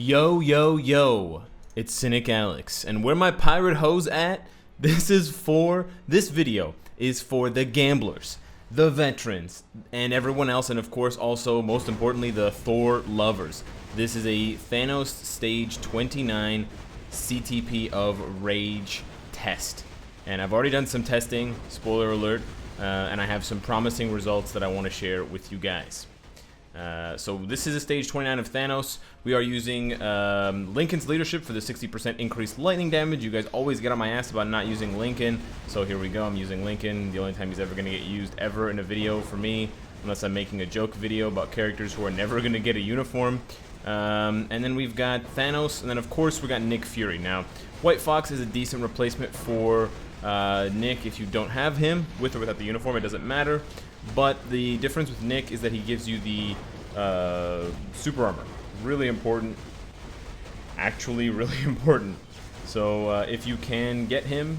Yo, yo, yo, it's Cynicalex, and where my pirate hose at? This video is for the gamblers, the veterans, and everyone else, and of course also, most importantly, the Thor lovers. This is a Thanos Stage 29 CTP of Rage test, and I've already done some testing, spoiler alert, and I have some promising results that I want to share with you guys. So this is a stage 29 of Thanos. We are using Lincoln's leadership for the 60% increased lightning damage. You guys always get on my ass about not using Lincoln, so here we go. I'm using Lincoln, the only time he's ever going to get used ever in a video for me, unless I'm making a joke video about characters who are never going to get a uniform. And then we've got Thanos, and then of course we got Nick Fury. Now, White Fox is a decent replacement for Nick if you don't have him, with or without the uniform, it doesn't matter. But the difference with Nick is that he gives you the super armor. Really important. Actually, really important. So if you can get him,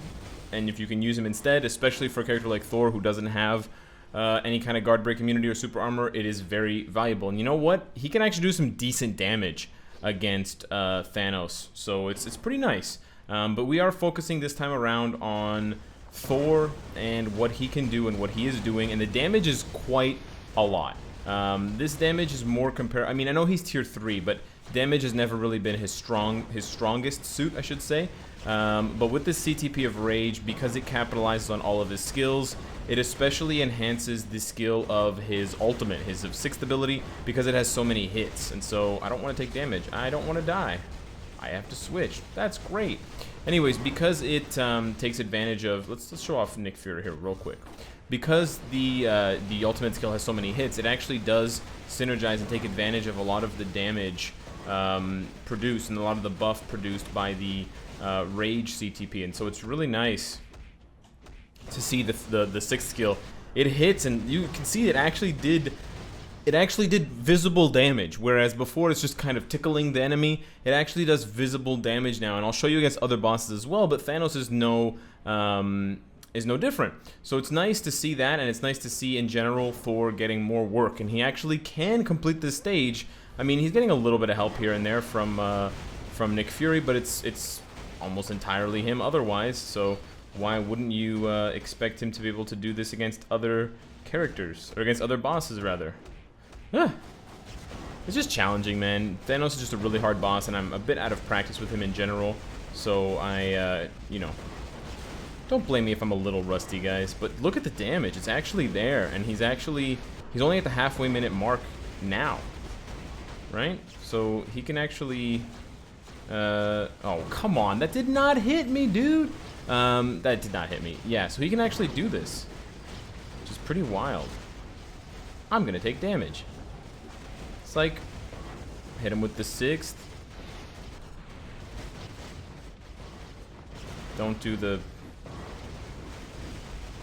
and if you can use him instead, especially for a character like Thor who doesn't have any kind of guard break immunity or super armor, it is very valuable. And you know what? He can actually do some decent damage against Thanos. So it's pretty nice. But we are focusing this time around on Thor and what he can do and what he is doing, and the damage is quite a lot. This damage is more I mean, I know he's tier 3, but damage has never really been his strongest suit, I should say. But with this CTP of Rage, because it capitalizes on all of his skills, it especially enhances the skill of his ultimate, his 6th ability, because it has so many hits. And so I don't want to take damage. I don't want to die. I have to switch. That's great. Anyways, because it takes advantage of, let's show off Nick Fury here real quick. Because the ultimate skill has so many hits, it actually does synergize and take advantage of a lot of the damage produced and a lot of the buff produced by the Rage CTP, and so it's really nice to see the 6th skill. It hits, and you can see it actually did visible damage, whereas before it's just kind of tickling the enemy. It actually does visible damage now, and I'll show you against other bosses as well, but Thanos is no different. So it's nice to see that, and it's nice to see in general Thor getting more work, and he actually can complete this stage. I mean, he's getting a little bit of help here and there from Nick Fury, but it's almost entirely him otherwise, so why wouldn't you expect him to be able to do this against other characters, or against other bosses rather? It's just challenging, man. Thanos is just a really hard boss, and I'm a bit out of practice with him in general, so I, you know, don't blame me if I'm a little rusty, guys, but look at the damage. It's actually there, and he's only at the halfway minute mark now, right? So he can actually, oh, come on. That did not hit me, dude. That did not hit me. Yeah, so he can actually do this, which is pretty wild. I'm gonna take damage. It's like, hit him with the 6th. Don't do the...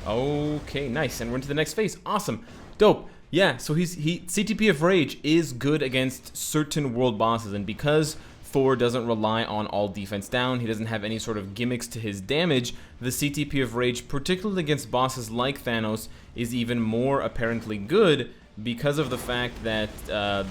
Okay, nice, and we're into the next phase. Awesome, dope. Yeah, so CTP of Rage is good against certain world bosses, and because Thor doesn't rely on all defense down, he doesn't have any sort of gimmicks to his damage, the CTP of Rage, particularly against bosses like Thanos, is even more apparently good because of the fact that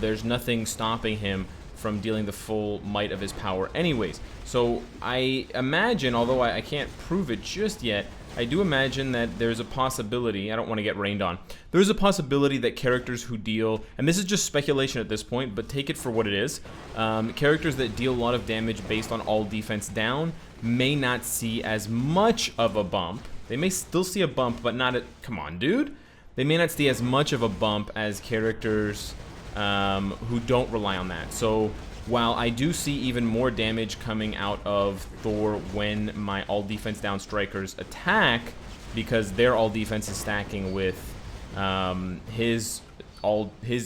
there's nothing stopping him from dealing the full might of his power anyways. So I imagine, although I can't prove it just yet, I do imagine that there's a possibility, I don't want to get rained on, there's a possibility that characters who deal, and this is just speculation at this point, but take it for what it is, characters that deal a lot of damage based on all defense down may not see as much of a bump. They may still see a bump, but not come on, dude. They may not see as much of a bump as characters who don't rely on that. So while I do see even more damage coming out of Thor when my all defense down strikers attack, because their all defense is stacking with his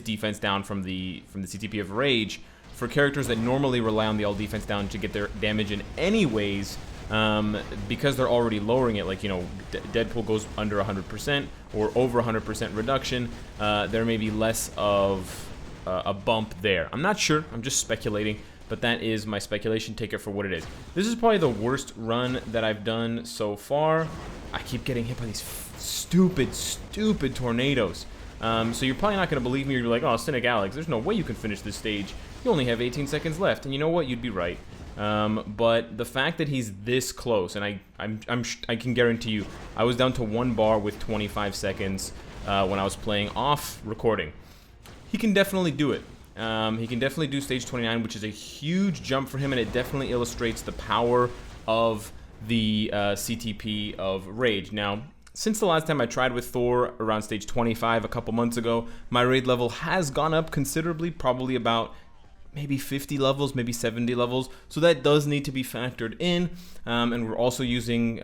defense down from the CTP of Rage, for characters that normally rely on the all defense down to get their damage in anyways, because they're already lowering it, like, you know, Deadpool goes under 100% or over 100% reduction, there may be less of a bump there. I'm not sure, I'm just speculating, but that is my speculation. Take it for what it is. This is probably the worst run that I've done so far. I keep getting hit by these stupid tornadoes. So you're probably not going to believe me. You're like, oh, Cynicalex, there's no way you can finish this stage. You only have 18 seconds left. And you know what? You'd be right. But the fact that he's this close, and I can guarantee you, I was down to 1 bar with 25 seconds when I was playing off recording. He can definitely do it. He can definitely do stage 29, which is a huge jump for him, and it definitely illustrates the power of the CTP of Rage. Now, since the last time I tried with Thor around stage 25 a couple months ago, my raid level has gone up considerably, probably about maybe 50 levels, maybe 70 levels, so that does need to be factored in. And we're also using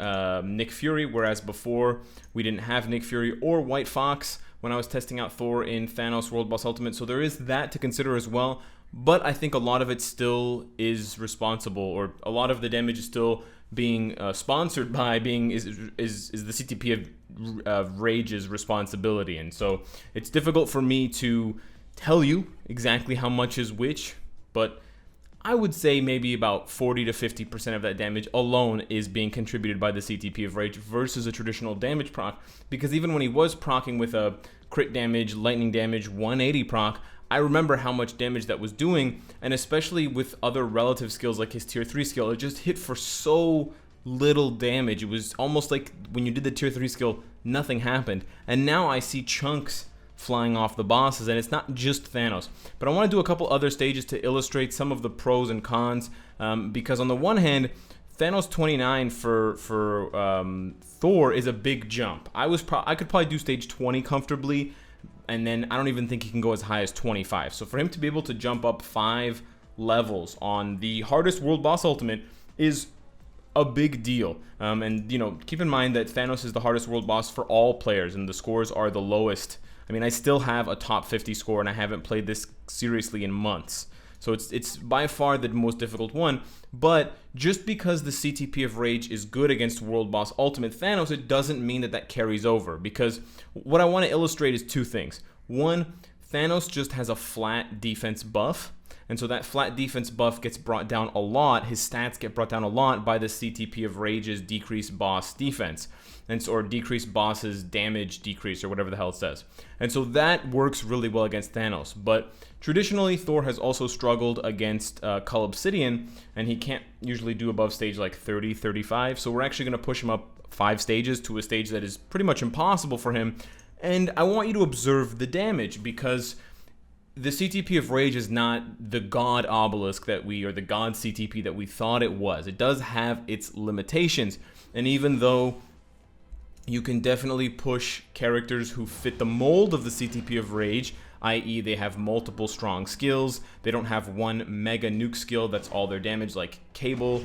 Nick Fury, whereas before we didn't have Nick Fury or White Fox when I was testing out Thor in Thanos World Boss Ultimate, so there is that to consider as well. But I think a lot of it still is responsible, or a lot of the damage is still being sponsored by is the CTP of Rage's responsibility. And so it's difficult for me to tell you exactly how much is which, but I would say maybe about 40 to 50% of that damage alone is being contributed by the CTP of Rage versus a traditional damage proc, because even when he was procking with a crit damage, lightning damage, 180 proc, I remember how much damage that was doing, and especially with other relative skills like his tier 3 skill, it just hit for so little damage. It was almost like when you did the tier 3 skill, nothing happened. And now I see chunks flying off the bosses, and it's not just Thanos. But I want to do a couple other stages to illustrate some of the pros and cons, because on the one hand, Thanos 29 for Thor is a big jump. I could probably do stage 20 comfortably, and then I don't even think he can go as high as 25. So for him to be able to jump up 5 levels on the hardest world boss ultimate is a big deal. And you know, keep in mind that Thanos is the hardest world boss for all players, and the scores are the lowest. I mean, I still have a top 50 score, and I haven't played this seriously in months. So it's by far the most difficult one. But just because the CTP of Rage is good against World Boss Ultimate Thanos, it doesn't mean that that carries over. Because what I want to illustrate is 2 things. One, Thanos just has a flat defense buff. And so that flat defense buff gets brought down a lot. His stats get brought down a lot by the CTP of Rage's decreased boss defense. And so, or decreased boss's damage decrease, or whatever the hell it says. And so that works really well against Thanos. But traditionally, Thor has also struggled against Cull Obsidian, and he can't usually do above stage like 30, 35. So we're actually going to push him up 5 stages to a stage that is pretty much impossible for him. And I want you to observe the damage, because the CTP of Rage is not the God Obelisk or the God CTP that we thought it was. It does have its limitations. And even though you can definitely push characters who fit the mold of the CTP of Rage, i.e. they have multiple strong skills, they don't have one mega nuke skill that's all their damage like Cable,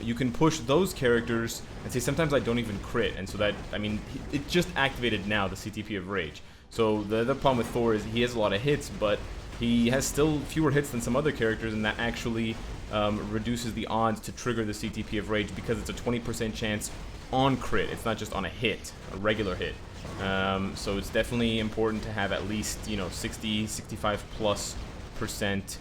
you can push those characters and say sometimes I don't even crit, and so that, I mean, it just activated now, the CTP of Rage. So the problem with Thor is he has a lot of hits, but he has still fewer hits than some other characters, and that actually reduces the odds to trigger the CTP of Rage, because it's a 20% chance on crit. It's not just on a hit, a regular hit. So it's definitely important to have at least, you know, 60, 65 plus %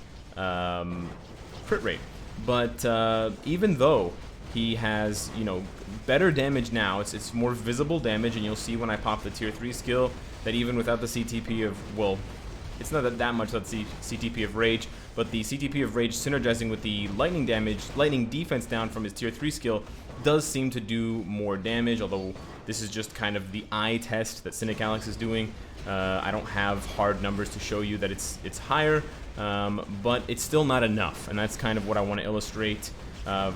crit rate. But even though he has, you know, better damage now, it's more visible damage, and you'll see when I pop the tier 3 skill that even without the CTP of, well, it's not that much that CTP of Rage, but the CTP of Rage synergizing with the lightning damage, lightning defense down from his tier 3 skill does seem to do more damage, although this is just kind of the eye test that Cynicalex is doing. I don't have hard numbers to show you that it's higher, but it's still not enough, and that's kind of what I want to illustrate.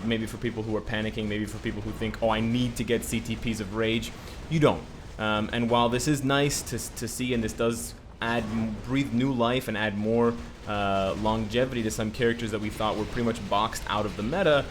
Maybe for people who are panicking, maybe for people who think, oh, I need to get CTPs of Rage. You don't. And while this is nice to see, and this does breathe new life and add more longevity to some characters that we thought were pretty much boxed out of the meta,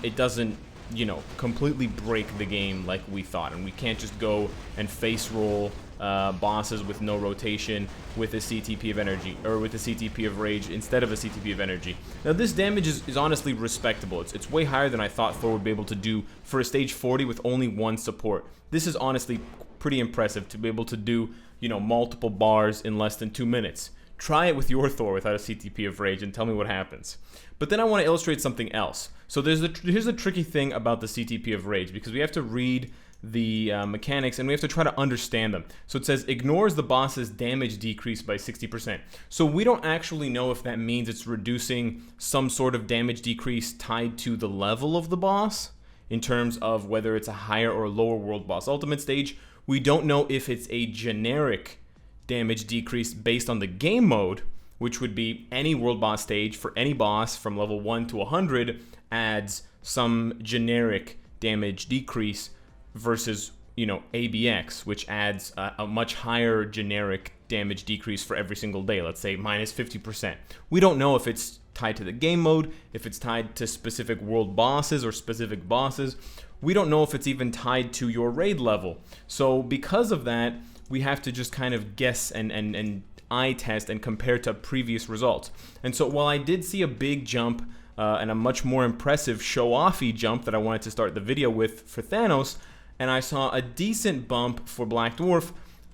it doesn't, you know, completely break the game like we thought. And we can't just go and face roll bosses with no rotation with a CTP of energy, or with a CTP of Rage instead of a CTP of energy. Now this damage is honestly respectable. It's way higher than I thought Thor would be able to do for a stage 40 with only 1 support. This is honestly pretty impressive to be able to do, you know, multiple bars in less than 2 minutes. Try it with your Thor without a CTP of Rage and tell me what happens. But then I want to illustrate something else. So here's the tricky thing about the CTP of Rage, because we have to read the mechanics, and we have to try to understand them. So it says ignores the boss's damage decrease by 60%. So we don't actually know if that means it's reducing some sort of damage decrease tied to the level of the boss, in terms of whether it's a higher or lower world boss ultimate stage. We don't know if it's a generic damage decrease based on the game mode, which would be any world boss stage for any boss from level 1 to 100 adds some generic damage decrease versus, you know, ABX, which adds a much higher generic damage decrease for every single day, let's say minus 50%. We don't know if it's tied to the game mode, if it's tied to specific world bosses or specific bosses. We don't know if it's even tied to your raid level. So because of that, we have to just kind of guess and eye test and compare to previous results. And so while I did see a big jump and a much more impressive show-offy jump that I wanted to start the video with for Thanos, and I saw a decent bump for Black Dwarf,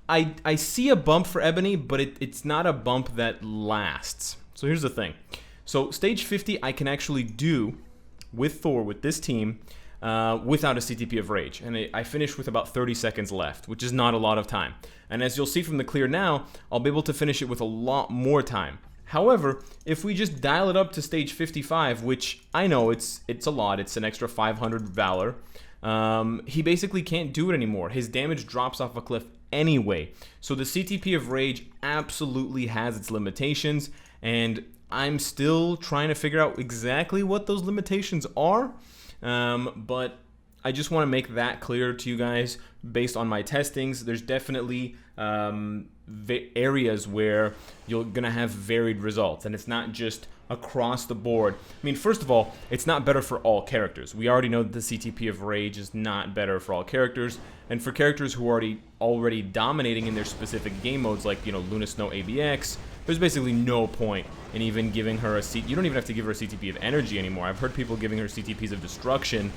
I see a bump for Ebony, but it's not a bump that lasts. So here's the thing. So stage 50 I can actually do with Thor, with this team, without a CTP of Rage. And I finished with about 30 seconds left, which is not a lot of time. And as you'll see from the clear now, I'll be able to finish it with a lot more time. However, if we just dial it up to stage 55, which I know it's a lot, it's an extra 500 Valor, he basically can't do it anymore. His damage drops off a cliff anyway. So the CTP of Rage absolutely has its limitations, and I'm still trying to figure out exactly what those limitations are. But I just want to make that clear to you guys based on my testings. There's definitely areas where you're gonna have varied results, and it's not just across the board. I mean, first of all, it's not better for all characters. We already know that the CTP of Rage is not better for all characters, and for characters who are already dominating in their specific game modes, like, you know, Luna Snow ABX, there's basically no point in even giving her a you don't even have to give her a CTP of Energy anymore. I've heard people giving her CTPs of Destruction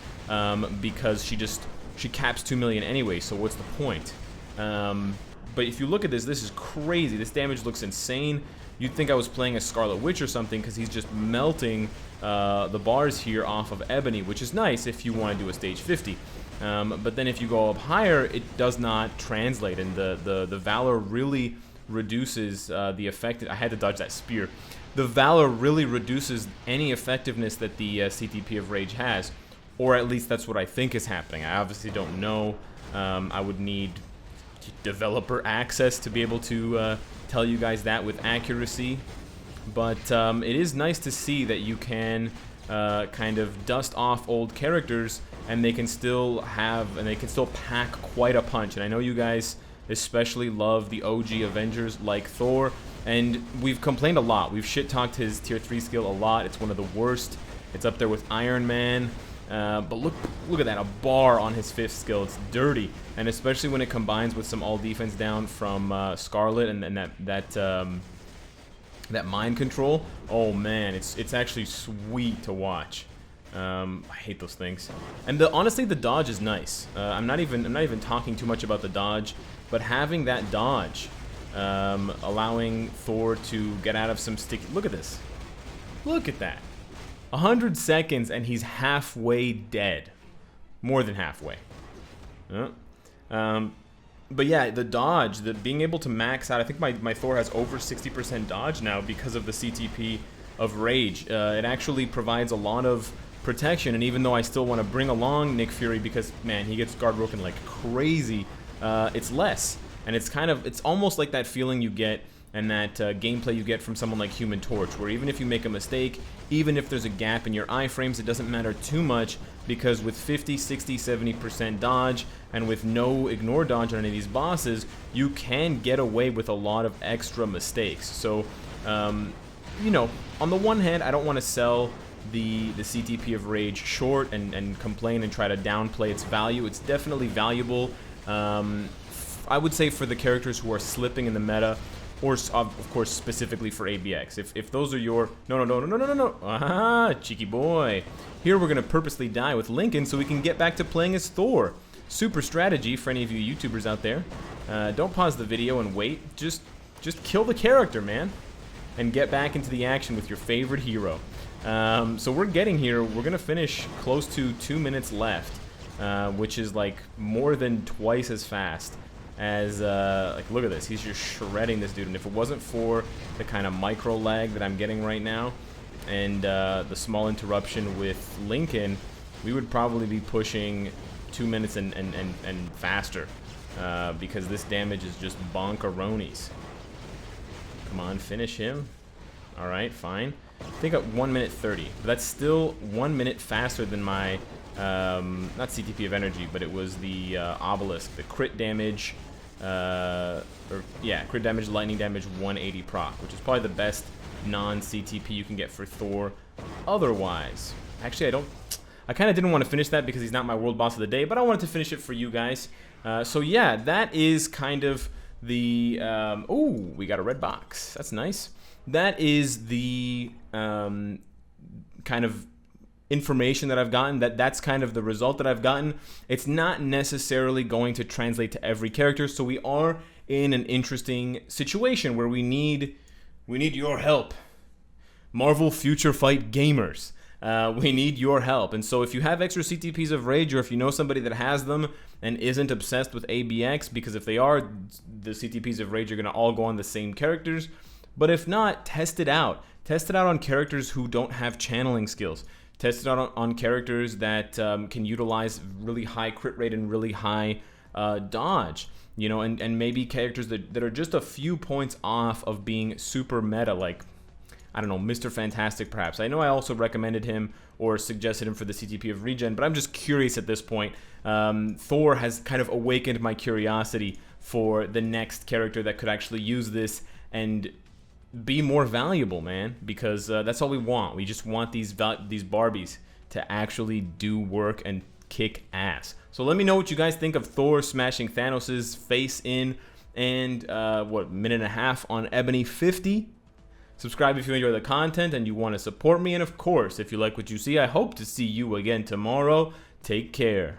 because she caps 2 million anyway, so what's the point? But if you look at this, this is crazy. This damage looks insane. You'd think I was playing a Scarlet Witch or something, because he's just melting the bars here off of Ebony, which is nice if you want to do a stage 50. But then if you go up higher, it does not translate, and the Valor really reduces the effect. I had to dodge that spear. The Valor really reduces any effectiveness that the CTP of Rage has, or at least that's what I think is happening. I obviously don't know. I would need developer access to be able to tell you guys that with accuracy, but it is nice to see that you can kind of dust off old characters and they can still pack quite a punch. And I know you guys especially love the OG Avengers like Thor, and we've complained a lot. We've shit-talked his tier 3 skill a lot. It's one of the worst. It's up there with Iron Man. But look at that, a bar on his 5th skill. It's dirty, and especially when it combines with some all defense down from Scarlet and that mind control. Oh man, it's actually sweet to watch. I hate those things. And honestly, the dodge is nice. I'm not even talking too much about the dodge, but having that dodge, allowing Thor to get out of some sticky. Look at this. Look at that. 100 seconds and he's halfway dead. More than halfway. But yeah, the dodge, being able to max out, I think my Thor has over 60% dodge now because of the CTP of Rage. It actually provides a lot of protection, and even though I still want to bring along Nick Fury because, man, he gets guard broken like crazy, it's less. And it's almost like that feeling you get and that gameplay you get from someone like Human Torch, where even if you make a mistake, even if there's a gap in your iframes, it doesn't matter too much, because with 50, 60, 70% dodge, and with no ignore dodge on any of these bosses, you can get away with a lot of extra mistakes. So, you know, on the one hand, I don't want to sell the CTP of Rage short and complain and try to downplay its value. It's definitely valuable, I would say, for the characters who are slipping in the meta, or of course specifically for ABX. If those are your no, ah, cheeky boy. Here we're gonna purposely die with Lincoln so we can get back to playing as Thor. Super strategy for any of you YouTubers out there. Don't pause the video and wait. Just kill the character, man, and get back into the action with your favorite hero. So we're getting here. We're gonna finish close to 2 minutes left. which is like more than twice as fast as, like, look at this. He's just shredding this dude. And if it wasn't for the kind of micro lag that I'm getting right now and the small interruption with Lincoln, we would probably be pushing 2 minutes and faster, because this damage is just bonkeronies. Come on, finish him. Alright, fine. I think at 1 minute 30. But that's still 1 minute faster than my, not CTP of Energy, but it was the Obelisk, the crit damage, crit damage, lightning damage, 180 proc, which is probably the best non-CTP you can get for Thor. Otherwise, actually, I kind of didn't want to finish that because he's not my world boss of the day, but I wanted to finish it for you guys. So yeah, that is kind of the, oh, we got a red box. That's nice. That is the kind of information that I've gotten. That's kind of the result that I've gotten. It's not necessarily going to translate to every character, so we are in an interesting situation where we need your help. Marvel Future Fight gamers. We need your help. And so if you have extra CTPs of Rage, or if you know somebody that has them and isn't obsessed with ABX, because if they are, the CTPs of Rage are going to all go on the same characters. But if not, test it out. Test it out on characters who don't have channeling skills. Test it out on characters that can utilize really high crit rate and really high dodge. You know, and maybe characters that are just a few points off of being super meta, like, I don't know, Mr. Fantastic perhaps. I know I also recommended him or suggested him for the CTP of Regen, but I'm just curious at this point. Thor has kind of awakened my curiosity for the next character that could actually use this and be more valuable, man, because that's all we want. We just want these Barbies to actually do work and kick ass. So let me know what you guys think of Thor smashing Thanos' face in, and what, minute and a half on Ebony 50. Subscribe if you enjoy the content and you want to support me, and of course, if you like what you see, I hope to see you again tomorrow. Take care.